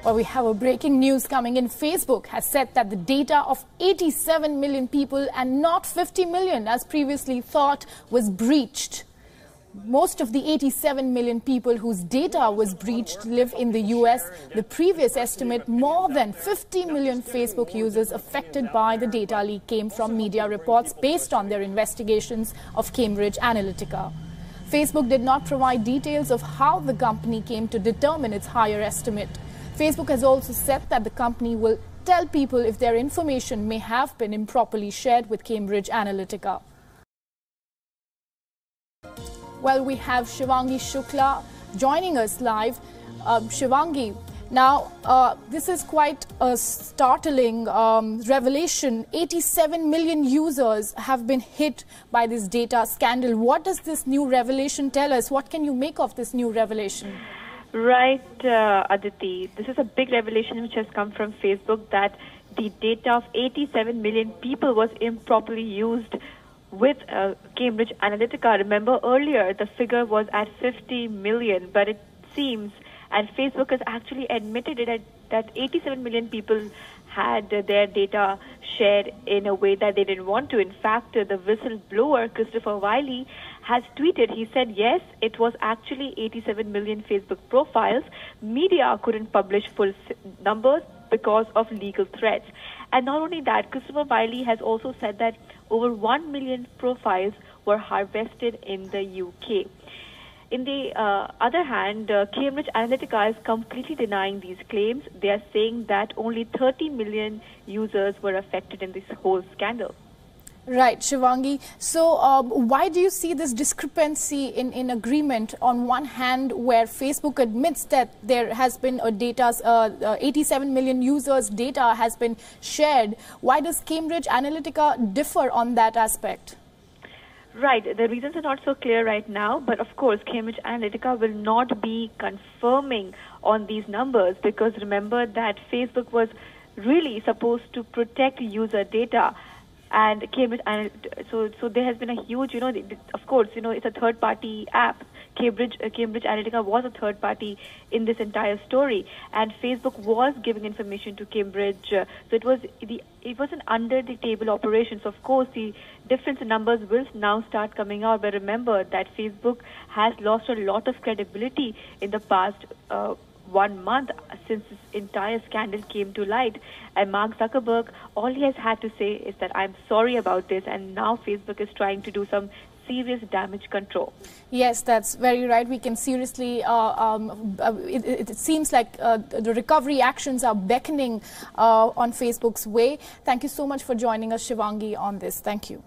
Well, we have a breaking news coming in. Facebook has said that the data of 87 million people and not 50 million, as previously thought, was breached. Most of the 87 million people whose data was breached live in the US. The previous estimate, more than 50 million Facebook users affected by the data leak, came from media reports based on their investigations of Cambridge Analytica. Facebook did not provide details of how the company came to determine its higher estimate. Facebook has also said that the company will tell people if their information may have been improperly shared with Cambridge Analytica. Well, we have Shivangi Shukla joining us live. Shivangi, now this is quite a startling revelation. 87 million users have been hit by this data scandal. What does this new revelation tell us? What can you make of this new revelation? Right, Aditi. This is a big revelation which has come from Facebook, that the data of 87 million people was improperly used with Cambridge Analytica. Remember earlier the figure was at 50 million, but it seems, and Facebook has actually admitted it, that 87 million people had their data shared in a way that they didn't want to. In fact, the whistleblower, Christopher Wiley, has tweeted, he said, yes, it was actually 87 million Facebook profiles. Media couldn't publish full numbers because of legal threats. And not only that, Christopher Wiley has also said that over 1 million profiles were harvested in the UK. In the other hand, Cambridge Analytica is completely denying these claims. They are saying that only 30 million users were affected in this whole scandal. Right, Shivangi. So why do you see this discrepancy in agreement on one hand, where Facebook admits that there has been a 87 million users' data has been shared? Why does Cambridge Analytica differ on that aspect? Right. The reasons are not so clear right now, but of course Cambridge Analytica will not be confirming on these numbers, because remember that Facebook was really supposed to protect user data. And Cambridge, so there has been a huge, of course, it's a third-party app. Cambridge Analytica was a third party in this entire story, and Facebook was giving information to Cambridge. So it was an under-the-table operation. So of course the difference in numbers will now start coming out. But remember that Facebook has lost a lot of credibility in the past 1 month since this entire scandal came to light. And Mark Zuckerberg, all he has had to say is that I'm sorry about this, and now Facebook is trying to do some serious damage control. Yes, that's very right. We can seriously, it seems like the recovery actions are beckoning on Facebook's way. Thank you so much for joining us, Shivangi, on this. Thank you.